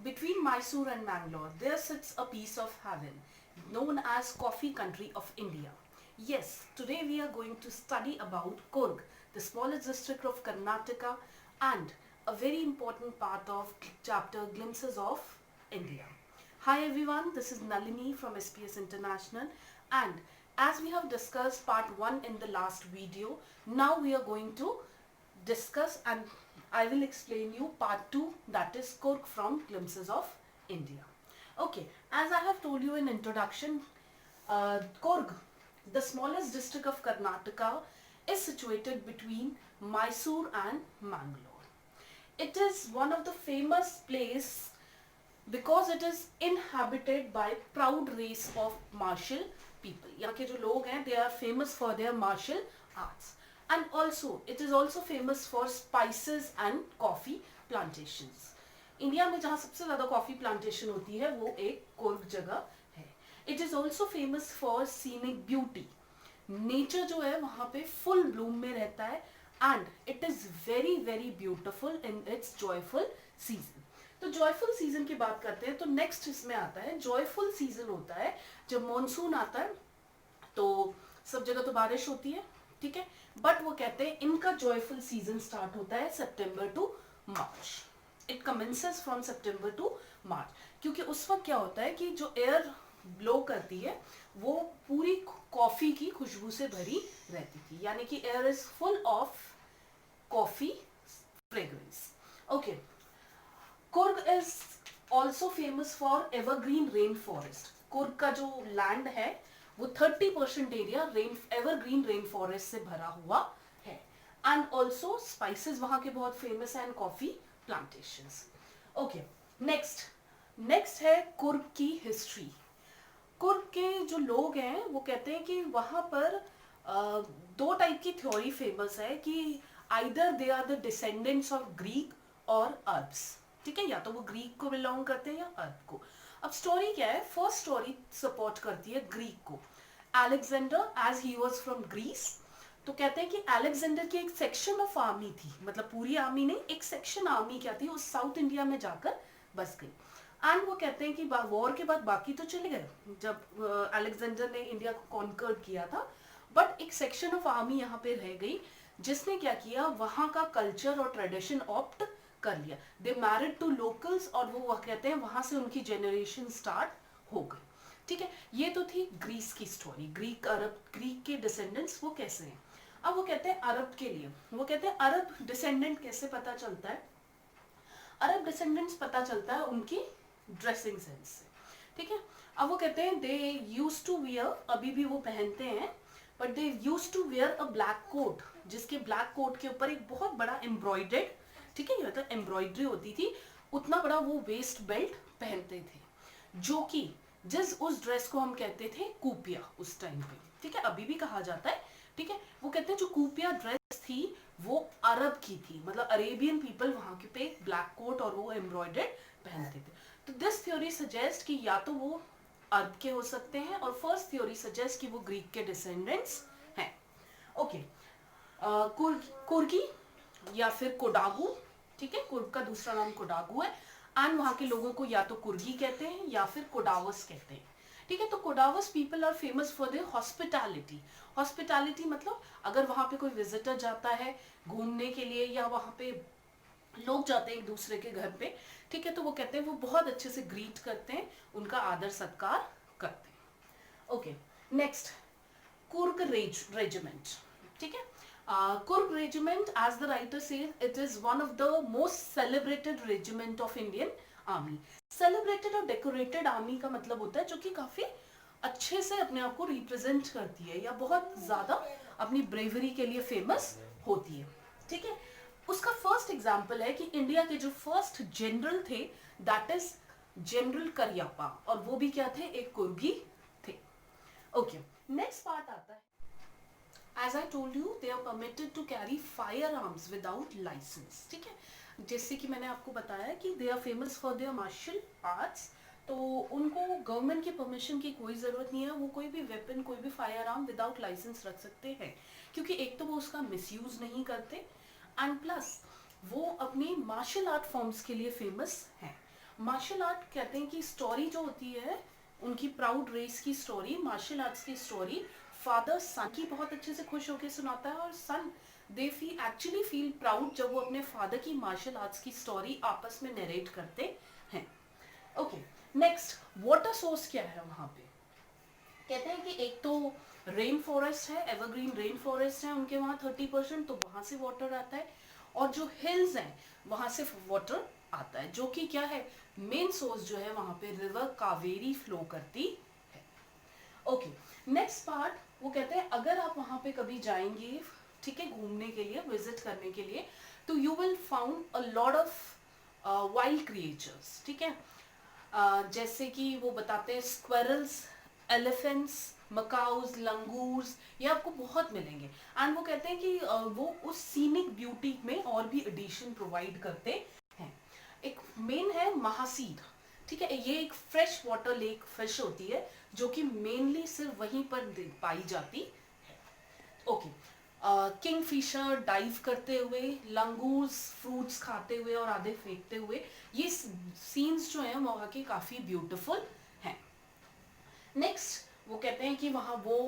Between Mysore and Mangalore, there sits a piece of heaven known as Coffee Country of India. Yes, today we are going to study about Coorg, the smallest district of Karnataka and a very important part of chapter Glimpses of India. Hi everyone, this is Nalini from SPS International, and as we have discussed part 1 in the last video, now we are going to discuss and I will explain you part 2, that is Coorg from Glimpses of India. Okay, as I have told you in introduction, Coorg, the smallest district of Karnataka, is situated between Mysore and Mangalore. It is one of the famous place because it is inhabited by proud race of martial people. यहाँ के जो लोग हैं, they are famous for their martial arts. And also, it is also famous for spices and coffee plantations. India में जहाँ सबसे ज़्यादा coffee plantation होती है वो एक कोर्ग जगह है. It is also famous for scenic beauty. Nature जो है वहाँ पे फुल ब्लूम में रहता है and it is very very beautiful in its joyful season. तो जॉयफुल सीजन की बात करते हैं तो नेक्स्ट इसमें आता है जॉयफुल सीजन. होता है जब मॉनसून आता है तो सब जगह तो बारिश होती है, ठीक है, बट वो कहते हैं इनका जॉयफुल सीजन स्टार्ट होता है September to March. It commences from September to March, क्योंकि उस वक्त क्या होता है कि जो एयर ब्लो करती है वो पूरी कॉफी की खुशबू से भरी रहती थी, यानी कि air is full of coffee fragrance. Okay, Coorg is also famous for evergreen rainforest. Coorg का जो लैंड है वो 30% एरिया एवरग्रीन रेन फॉरेस्ट से भरा हुआ है. एंड ऑल्सो स्पाइसेस वहाँ के बहुत फेमस है and coffee plantations. Okay, next है कुर्ग की हिस्ट्री. कुर्ग के जो लोग हैं वो कहते हैं कि वहाँ पर दो टाइप की थ्योरी फेमस है कि either they are the descendants of Greek और अरब्स. ठीक है, या तो वो ग्रीक को बिलोंग करते हैं या अरब को. अब स्टोरी क्या है, फर्स्ट स्टोरी सपोर्ट करती है ग्रीक को. Alexander as he was from Greece, तो कहते हैं कि अलेक्जेंडर की एक सेक्शन ऑफ आर्मी थी, मतलब पूरी आर्मी नहीं, एक सेक्शन आर्मी क्या थी, उस साउथ इंडिया में जाकर बस गई. एंड वो कहते हैं कि वॉर के बाद बाकी तो चले गए जब अलेक्जेंडर ने इंडिया को कॉन्कर किया था, बट एक सेक्शन ऑफ आर्मी यहाँ पे रह गई जिसने क्या किया, वहाँ का कल्चर और ट्रेडिशन ऑप्ट कर लिया. दे मैरिड टू लोकल्स और वो कहते हैं वहां से उनकी जनरेशन स्टार्ट हो गई. ठीक है, ये तो थी ग्रीस की स्टोरी. ग्रीक के डिसेंडेंट्स वो कैसे हैं. अब वो कहते हैं अरब के लिए, वो कहते हैं अरब डिसेंडेंट कैसे पता चलता है. अरब डिसेंडेंट्स पता चलता है उनकी ड्रेसिंग सेंस से. ठीक है, अब वो कहते हैं दे यूज टू वियर, अभी भी वो पहनते हैं, but they use to wear a black coat, जिसके ब्लैक कोट के ऊपर एक बहुत बड़ा एम्ब्रॉयडर्ड, ठीक है, ये मतलब एम्ब्रॉयडरी होती थी, उतना बड़ा वो वेस्ट बेल्ट पहनते थे, जो कि उस ड्रेस को हम कहते थे कूपिया उस टाइम पे. ठीक है, अभी भी कहा जाता है. ठीक है, वो कहते हैं जो कूपिया ड्रेस थी वो अरब की थी, मतलब अरेबियन पीपल वहां के पे ब्लैक कोट और वो एम्ब्रॉयडर्ड पहनते थे. तो दिस थ्योरी सजेस्ट कि या तो वो अरब के हो सकते हैं, और फर्स्ट थ्योरी सजेस्ट कि वो ग्रीक के डिसेंडेंट्स हैं. ओके, कुर्गी या फिर कोडागू. ठीक है, कुर्ग का दूसरा नाम कोडागू है एंड वहां के लोगों को या तो कुर्गी कहते हैं या फिर कोडावस कहते हैं. ठीक है, तो Kodavas people are famous for their hospitality. Hospitality मतलब अगर वहां पे कोई विजिटर जाता है घूमने के लिए या वहां पे लोग जाते हैं एक दूसरे के घर पे, ठीक है, तो वो कहते हैं वो बहुत अच्छे से ग्रीट करते हैं, उनका आदर सत्कार करते हैं. Okay, next Coorg regiment. ठीक है, Coorg regiment, as the writer says, it is one of the most celebrated regiment of Indian Army. Celebrated और decorated army का मतलब होता है जो कि काफी अच्छे से अपने आप को रिप्रेजेंट करती है या बहुत ज्यादा अपनी ब्रेवरी के लिए फेमस होती है. ठीक है, उसका फर्स्ट एग्जाम्पल है कि इंडिया के जो फर्स्ट जनरल थे दैट इज जनरल करियप्पा, और वो भी क्या थे, एक कुर्गी थे. ओके, नेक्स्ट पार्ट आता है. As I told you, they are permitted to carry firearms without license. ठीक है, जैसे कि मैंने आपको बताया कि they are famous for their martial arts, तो उनको गवर्नमेंट की परमिशन की कोई ज़रूरत नहीं है, वो कोई भी वेपन, कोई भी फायर आर्म विदाउट लाइसेंस रख सकते हैं, क्योंकि एक तो वो उसका मिसयूज नहीं करते एंड प्लस वो अपनी मार्शल आर्ट फॉर्म्स के लिए फेमस हैं. मार्शल आर्ट कहते हैं कि स्टोरी जो होती है उनकी प्राउड रेस की स्टोरी, मार्शल आर्ट्स की स्टोरी फादर सन की बहुत अच्छे से खुश होकर सुनाता है, और son they feel actually feel proud जब वो अपने फादर की मार्शल आर्ट्स की स्टोरी आपस में नरेट करते हैं। ओके, नेक्स्ट वाटर सोर्स क्या है वहां पे? कहते हैं कि एक तो रेन फॉरेस्ट है, एवरग्रीन रेन फॉरेस्ट है उनके वहाँ 30%, तो वहां से वाटर आता है, और जो हिल्स हैं वहां से वाटर आता है, जो कि क्या है, मेन सोर्स जो है वहां पे रिवर कावेरी फ्लो करती है। ओके, नेक्स्ट पार्ट वो कहते हैं अगर आप वहां पे कभी जाएंगे, ठीक है, घूमने के लिए, विजिट करने के लिए, तो you will found a lot of wild creatures, ठीक है। जैसे कि वो बताते हैं स्क्वेरल्स, एलिफेंट्स, मकाउस, लंगूर्स, ये आपको बहुत मिलेंगे। एंड वो कहते हैं कि वो उस सीनिक ब्यूटी में और भी एडिशन प्रोवाइड करते हैं। एक मेन है महासीर, ठीक है, ये एक फ्रेश वाटर लेक फिश होती है जो कि मेनली सिर्फ वहीं पर पाई जाती है। ओके, किंग फिशर डाइव करते हुए, लंगूर्स फ्रूट्स खाते हुए और आधे फेंकते हुए, ये सीन्स जो हैं वहाँ के काफी ब्यूटीफुल हैं। नेक्स्ट वो कहते हैं कि वहाँ वो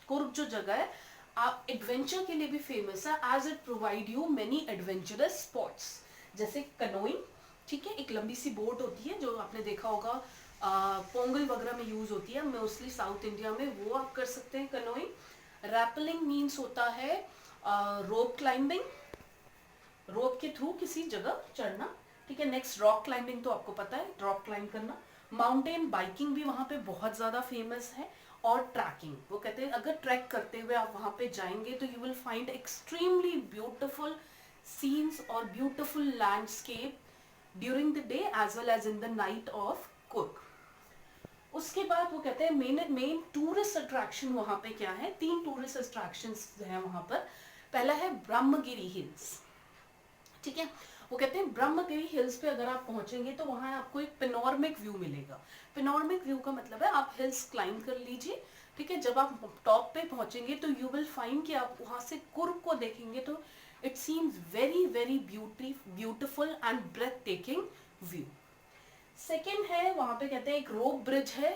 कुर्ग जो जगह है आप एडवेंचर के लिए भी फेमस है, as it provide you many adventurous spots, जैसे कनोइंग, ठीक है, एक लंबी सी बोट होती है जो आपने देखा होगा पोंगल वगैरह में यूज होती है, मोस्टली साउथ इंडिया में, वो आप कर सकते हैं कनोइंग। रैपलिंग मीन्स होता है रोप क्लाइंबिंग, रोप के थ्रू किसी जगह चढ़ना, ठीक है। नेक्स्ट रॉक क्लाइंबिंग, तो आपको पता है रॉक क्लाइंब करना। माउंटेन बाइकिंग भी वहां पे बहुत ज्यादा फेमस है, और ट्रैकिंग, वो कहते हैं अगर ट्रैक करते हुए आप वहां पे जाएंगे तो you will find extremely beautiful scenes और beautiful landscape during the day as well as in the night of Coorg. उसके बाद वो कहते हैं मेन टूरिस्ट अट्रैक्शन वहां पे क्या है, 3 टूरिस्ट अट्रैक्शंस हैं वहां पर। पहला है ब्रह्मगिरी हिल्स, ठीक है। वो कहते हैं ब्रह्मगिरी हिल्स पे अगर आप पहुंचेंगे तो वहां आपको एक पेनोरमिक व्यू मिलेगा। पेनोरमिक व्यू का मतलब है आप हिल्स क्लाइंब कर लीजिए, ठीक है, जब आप टॉप पे पहुंचेंगे तो यू विल फाइंड कि आप वहां से कुर्ग को देखेंगे तो it seems very very beautiful and breath taking view. Second है वहां पे कहते हैं एक रोप ब्रिज है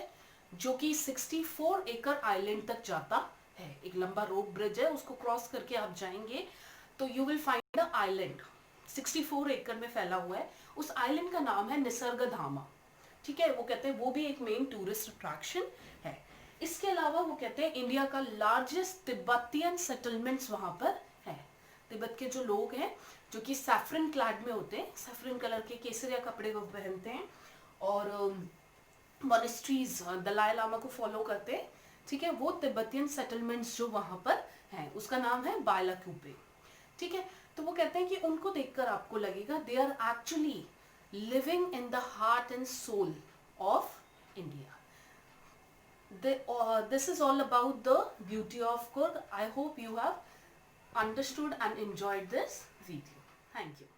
जो कि 64 एकड़ आइलैंड तक जाता है, एक लंबा रोप ब्रिज है, उसको क्रॉस करके आप जाएंगे तो you will find a island 64 एकड़ में फैला हुआ है, उस आइलैंड का नाम है निसर्गधामा, ठीक है। वो कहते हैं वो भी एक मेन टूरिस्ट अट्रैक्शन है। इसके अलावा वो कहते हैं इंडिया का लार्जेस्ट तिब्बतियन सेटलमेंट्स वहां पर है। तिब्बत के जो लोग हैं जो कि सैफरन क्लैड में होते हैं, सैफरन कलर के केसरिया कपड़े वो पहनते हैं, और मॉनेस्ट्रीज दलाई लामा को फॉलो करते हैं, ठीक है, वो तिब्बतियन सेटलमेंट्स जो वहां पर हैं उसका नाम है बायलाकुपे, ठीक है। तो वो कहते हैं कि उनको देखकर आपको लगेगा they are actually living in the heart and soul of India. This is all about the beauty of Coorg. I hope you have understood and enjoyed this video. Thank you.